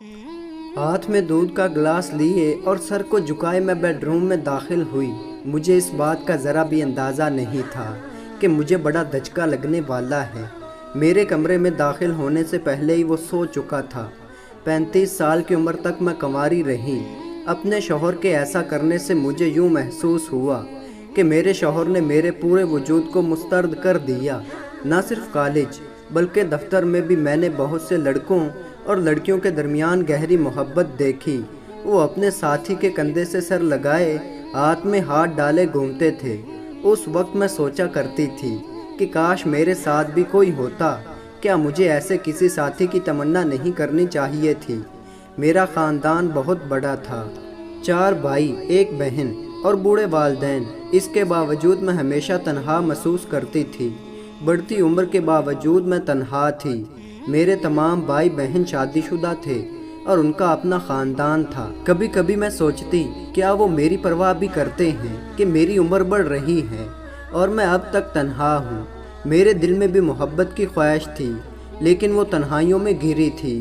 ہاتھ میں دودھ کا گلاس لیے اور سر کو جھکائے میں بیڈ روم میں داخل ہوئی۔ مجھے اس بات کا ذرا بھی اندازہ نہیں تھا کہ مجھے بڑا دھچکا لگنے والا ہے۔ میرے کمرے میں داخل ہونے سے پہلے ہی وہ سو چکا تھا۔ 35 سال کی عمر تک میں کنواری رہی۔ اپنے شوہر کے ایسا کرنے سے مجھے یوں محسوس ہوا کہ میرے شوہر نے میرے پورے وجود کو مسترد کر دیا۔ نہ صرف کالج بلکہ دفتر میں بھی میں نے بہت سے لڑکوں اور لڑکیوں کے درمیان گہری محبت دیکھی۔ وہ اپنے ساتھی کے کندھے سے سر لگائے ہاتھ میں ہاتھ ڈالے گھومتے تھے۔ اس وقت میں سوچا کرتی تھی کہ کاش میرے ساتھ بھی کوئی ہوتا۔ کیا مجھے ایسے کسی ساتھی کی تمنا نہیں کرنی چاہیے تھی؟ میرا خاندان بہت بڑا تھا، 4 بھائی، 1 بہن اور بوڑھے والدین۔ اس کے باوجود میں ہمیشہ تنہا محسوس کرتی تھی۔ بڑھتی عمر کے باوجود میں تنہا تھی۔ میرے تمام بھائی بہن شادی شدہ تھے اور ان کا اپنا خاندان تھا۔ کبھی کبھی میں سوچتی کیا وہ میری پرواہ بھی کرتے ہیں کہ میری عمر بڑھ رہی ہے اور میں اب تک تنہا ہوں۔ میرے دل میں بھی محبت کی خواہش تھی لیکن وہ تنہائیوں میں گھری تھی۔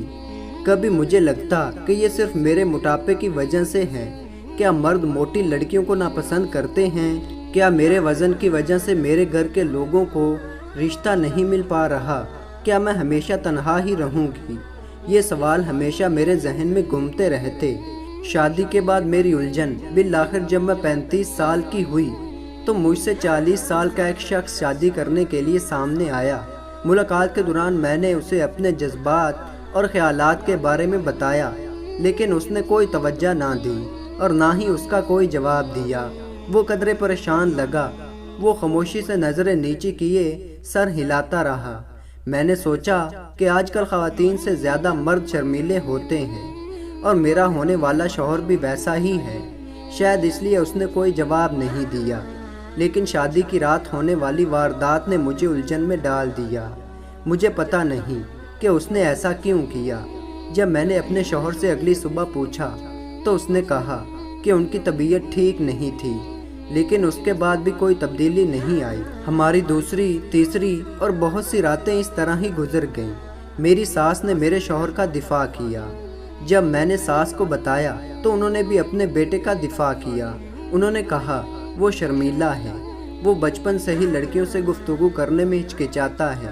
کبھی مجھے لگتا کہ یہ صرف میرے موٹاپے کی وجہ سے ہے۔ کیا مرد موٹی لڑکیوں کو ناپسند کرتے ہیں؟ کیا میرے وزن کی وجہ سے میرے گھر کے لوگوں کو رشتہ نہیں مل پا رہا؟ کیا میں ہمیشہ تنہا ہی رہوں گی؟ یہ سوال ہمیشہ میرے ذہن میں گھومتے رہتے۔ شادی کے بعد میری الجھن بالآخر جب میں 35 سال کی ہوئی تو مجھ سے 40 سال کا ایک شخص شادی کرنے کے لیے سامنے آیا۔ ملاقات کے دوران میں نے اسے اپنے جذبات اور خیالات کے بارے میں بتایا لیکن اس نے کوئی توجہ نہ دی اور نہ ہی اس کا کوئی جواب دیا۔ وہ قدرے پریشان لگا۔ وہ خاموشی سے نظریں نیچی کیے سر ہلاتا رہا۔ میں نے سوچا کہ آج کل خواتین سے زیادہ مرد شرمیلے ہوتے ہیں اور میرا ہونے والا شوہر بھی ویسا ہی ہے۔ شاید اس لیے اس نے کوئی جواب نہیں دیا۔ لیکن شادی کی رات ہونے والی واردات نے مجھے الجھن میں ڈال دیا۔ مجھے پتہ نہیں کہ اس نے ایسا کیوں کیا۔ جب میں نے اپنے شوہر سے اگلی صبح پوچھا تو اس نے کہا کہ ان کی طبیعت ٹھیک نہیں تھی لیکن اس کے بعد بھی کوئی تبدیلی نہیں آئی۔ ہماری دوسری، تیسری اور بہت سی راتیں اس طرح ہی گزر گئیں۔ میری ساس نے میرے شوہر کا دفاع کیا۔ جب میں نے ساس کو بتایا تو انہوں نے بھی اپنے بیٹے کا دفاع کیا۔ انہوں نے کہا وہ شرمیلا ہے، وہ بچپن سے ہی لڑکیوں سے گفتگو کرنے میں ہچکچاتا ہے،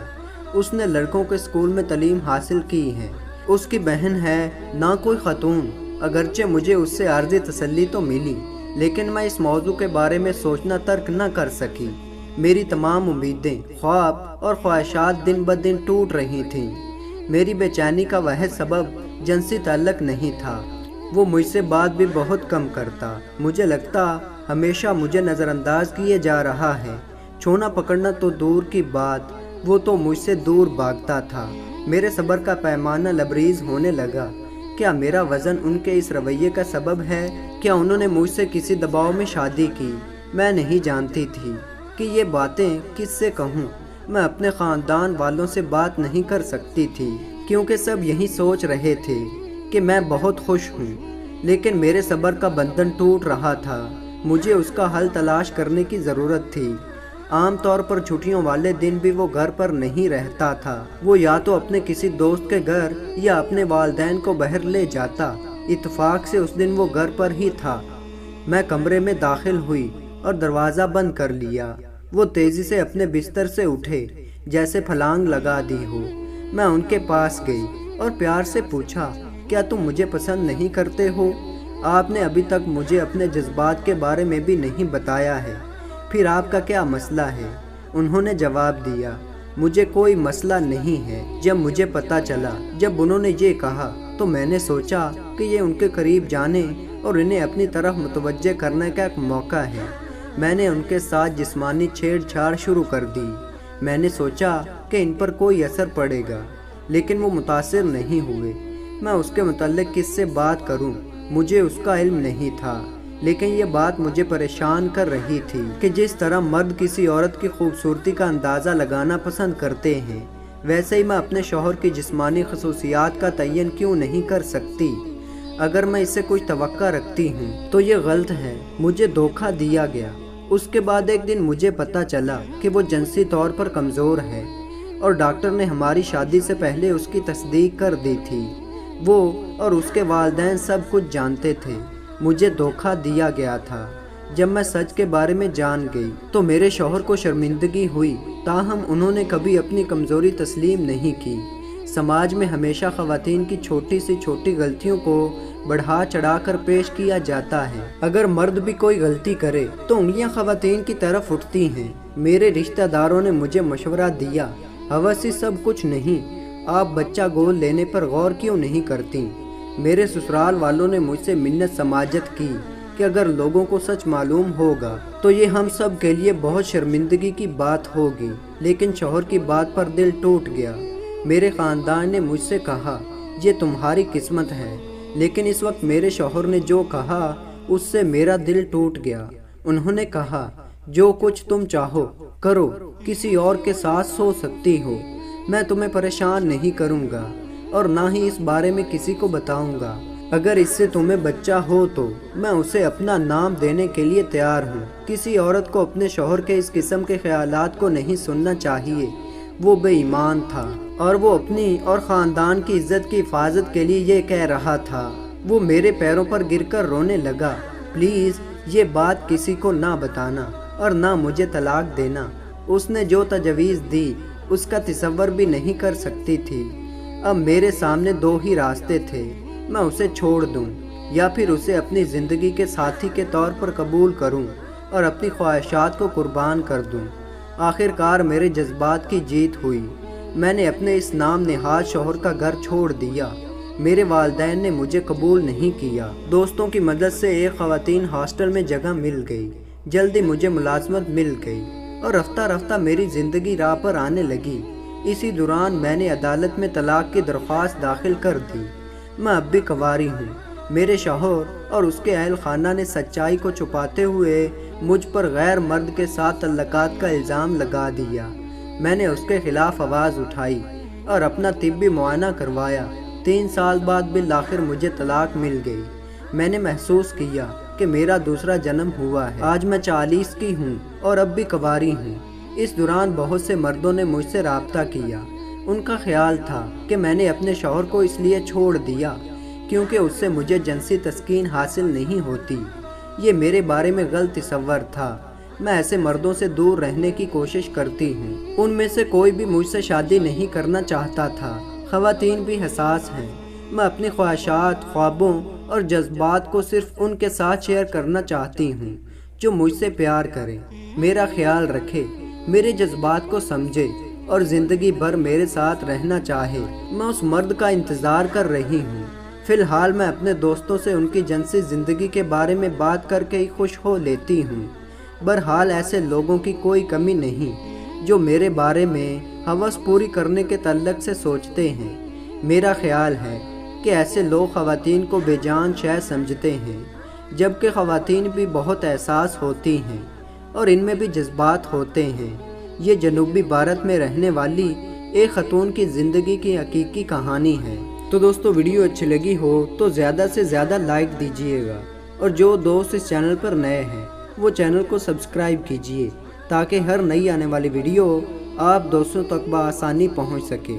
اس نے لڑکوں کے اسکول میں تعلیم حاصل کی ہے، اس کی بہن ہے نہ کوئی خاتون۔ اگرچہ مجھے اس سے عارضی تسلی تو ملی لیکن میں اس موضوع کے بارے میں سوچنا ترک نہ کر سکی۔ میری تمام امیدیں، خواب اور خواہشات دن بدن ٹوٹ رہی تھیں۔ میری بے چینی کا واحد سبب جنسی تعلق نہیں تھا۔ وہ مجھ سے بات بھی بہت کم کرتا۔ مجھے لگتا ہمیشہ مجھے نظر انداز کیے جا رہا ہے۔ چھونا پکڑنا تو دور کی بات، وہ تو مجھ سے دور بھاگتا تھا۔ میرے صبر کا پیمانہ لبریز ہونے لگا۔ کیا میرا وزن ان کے اس رویے کا سبب ہے؟ کیا انہوں نے مجھ سے کسی دباؤ میں شادی کی؟ میں نہیں جانتی تھی کہ یہ باتیں کس سے کہوں۔ میں اپنے خاندان والوں سے بات نہیں کر سکتی تھی کیونکہ سب یہی سوچ رہے تھے کہ میں بہت خوش ہوں، لیکن میرے صبر کا بندھن ٹوٹ رہا تھا۔ مجھے اس کا حل تلاش کرنے کی ضرورت تھی۔ عام طور پر چھٹیوں والے دن بھی وہ گھر پر نہیں رہتا تھا۔ وہ یا تو اپنے کسی دوست کے گھر یا اپنے والدین کو باہر لے جاتا۔ اتفاق سے اس دن وہ گھر پر ہی تھا۔ میں کمرے میں داخل ہوئی اور دروازہ بند کر لیا۔ وہ تیزی سے اپنے بستر سے اٹھے جیسے پھلانگ لگا دی ہو۔ میں ان کے پاس گئی اور پیار سے پوچھا کیا تم مجھے پسند نہیں کرتے ہو؟ آپ نے ابھی تک مجھے اپنے جذبات کے بارے میں بھی نہیں بتایا ہے، پھر آپ کا کیا مسئلہ ہے؟ انہوں نے جواب دیا مجھے کوئی مسئلہ نہیں ہے۔ جب مجھے پتہ چلا، جب انہوں نے یہ کہا تو میں نے سوچا کہ یہ ان کے قریب جانے اور انہیں اپنی طرف متوجہ کرنے کا ایک موقع ہے۔ میں نے ان کے ساتھ جسمانی چھیڑ چھاڑ شروع کر دی۔ میں نے سوچا کہ ان پر کوئی اثر پڑے گا لیکن وہ متاثر نہیں ہوئے۔ میں اس کے متعلق کس سے بات کروں؟ مجھے اس کا علم نہیں تھا لیکن یہ بات مجھے پریشان کر رہی تھی کہ جس طرح مرد کسی عورت کی خوبصورتی کا اندازہ لگانا پسند کرتے ہیں ویسے ہی میں اپنے شوہر کی جسمانی خصوصیات کا تعین کیوں نہیں کر سکتی؟ اگر میں اس سے کچھ توقع رکھتی ہوں تو یہ غلط ہے۔ مجھے دھوکہ دیا گیا۔ اس کے بعد ایک دن مجھے پتہ چلا کہ وہ جنسی طور پر کمزور ہے اور ڈاکٹر نے ہماری شادی سے پہلے اس کی تصدیق کر دی تھی۔ وہ اور اس کے والدین سب کچھ جانتے تھے۔ مجھے دھوکہ دیا گیا تھا۔ جب میں سچ کے بارے میں جان گئی تو میرے شوہر کو شرمندگی ہوئی، تاہم انہوں نے کبھی اپنی کمزوری تسلیم نہیں کی۔ سماج میں ہمیشہ خواتین کی چھوٹی سی چھوٹی غلطیوں کو بڑھا چڑھا کر پیش کیا جاتا ہے۔ اگر مرد بھی کوئی غلطی کرے تو انگلیاں خواتین کی طرف اٹھتی ہیں۔ میرے رشتہ داروں نے مجھے مشورہ دیا، ہوس سب کچھ نہیں، آپ بچہ گود لینے پر غور کیوں نہیں کرتی؟ میرے سسرال والوں نے مجھ سے منت سماجت کی کہ اگر لوگوں کو سچ معلوم ہوگا تو یہ ہم سب کے لیے بہت شرمندگی کی بات ہوگی، لیکن شوہر کی بات پر دل ٹوٹ گیا۔ میرے خاندان نے مجھ سے کہا یہ تمہاری قسمت ہے، لیکن اس وقت میرے شوہر نے جو کہا اس سے میرا دل ٹوٹ گیا۔ انہوں نے کہا جو کچھ تم چاہو کرو، کسی اور کے ساتھ سو سکتی ہو، میں تمہیں پریشان نہیں کروں گا اور نہ ہی اس بارے میں کسی کو بتاؤں گا۔ اگر اس سے تمہیں بچہ ہو تو میں اسے اپنا نام دینے کے لیے تیار ہوں۔ کسی عورت کو اپنے شوہر کے اس قسم کے خیالات کو نہیں سننا چاہیے۔ وہ بے ایمان تھا اور وہ اپنی اور خاندان کی عزت کی حفاظت کے لیے یہ کہہ رہا تھا۔ وہ میرے پیروں پر گر کر رونے لگا، پلیز یہ بات کسی کو نہ بتانا اور نہ مجھے طلاق دینا۔ اس نے جو تجویز دی اس کا تصور بھی نہیں کر سکتی تھی۔ اب میرے سامنے دو ہی راستے تھے، میں اسے چھوڑ دوں یا پھر اسے اپنی زندگی کے ساتھی کے طور پر قبول کروں اور اپنی خواہشات کو قربان کر دوں۔ آخر کار میرے جذبات کی جیت ہوئی۔ میں نے اپنے اس نام نہاد شوہر کا گھر چھوڑ دیا۔ میرے والدین نے مجھے قبول نہیں کیا۔ دوستوں کی مدد سے ایک خواتین ہاسٹل میں جگہ مل گئی۔ جلدی مجھے ملازمت مل گئی اور رفتہ رفتہ میری زندگی راہ پر آنے لگی۔ اسی دوران میں نے عدالت میں طلاق کی درخواست داخل کر دی۔ میں اب بھی کنواری ہوں۔ میرے شوہر اور اس کے اہل خانہ نے سچائی کو چھپاتے ہوئے مجھ پر غیر مرد کے ساتھ تعلقات کا الزام لگا دیا۔ میں نے اس کے خلاف آواز اٹھائی اور اپنا طبی معائنہ کروایا۔ 3 سال بعد بالآخر مجھے طلاق مل گئی۔ میں نے محسوس کیا کہ میرا دوسرا جنم ہوا ہے۔ آج میں 40 کی ہوں اور اب بھی کنواری ہوں۔ اس دوران بہت سے مردوں نے مجھ سے رابطہ کیا۔ ان کا خیال تھا کہ میں نے اپنے شوہر کو اس لیے چھوڑ دیا کیونکہ اس سے مجھے جنسی تسکین حاصل نہیں ہوتی۔ یہ میرے بارے میں غلط تصور تھا۔ میں ایسے مردوں سے دور رہنے کی کوشش کرتی ہوں۔ ان میں سے کوئی بھی مجھ سے شادی نہیں کرنا چاہتا تھا۔ خواتین بھی حساس ہیں۔ میں اپنی خواہشات، خوابوں اور جذبات کو صرف ان کے ساتھ شیئر کرنا چاہتی ہوں جو مجھ سے پیار کریں، میرا خیال رکھے، میرے جذبات کو سمجھے اور زندگی بھر میرے ساتھ رہنا چاہے۔ میں اس مرد کا انتظار کر رہی ہوں۔ فی الحال میں اپنے دوستوں سے ان کی جنسی زندگی کے بارے میں بات کر کے ہی خوش ہو لیتی ہوں۔ بہرحال ایسے لوگوں کی کوئی کمی نہیں جو میرے بارے میں ہوس پوری کرنے کے تعلق سے سوچتے ہیں۔ میرا خیال ہے کہ ایسے لوگ خواتین کو بے جان شے سمجھتے ہیں، جبکہ خواتین بھی بہت احساس ہوتی ہیں اور ان میں بھی جذبات ہوتے ہیں۔ یہ جنوبی بھارت میں رہنے والی ایک خاتون کی زندگی کی حقیقی کہانی ہے۔ تو دوستو ویڈیو اچھی لگی ہو تو زیادہ سے زیادہ لائک دیجئے گا، اور جو دوست اس چینل پر نئے ہیں وہ چینل کو سبسکرائب کیجئے تاکہ ہر نئی آنے والی ویڈیو آپ دوستوں تک بآسانی پہنچ سکے۔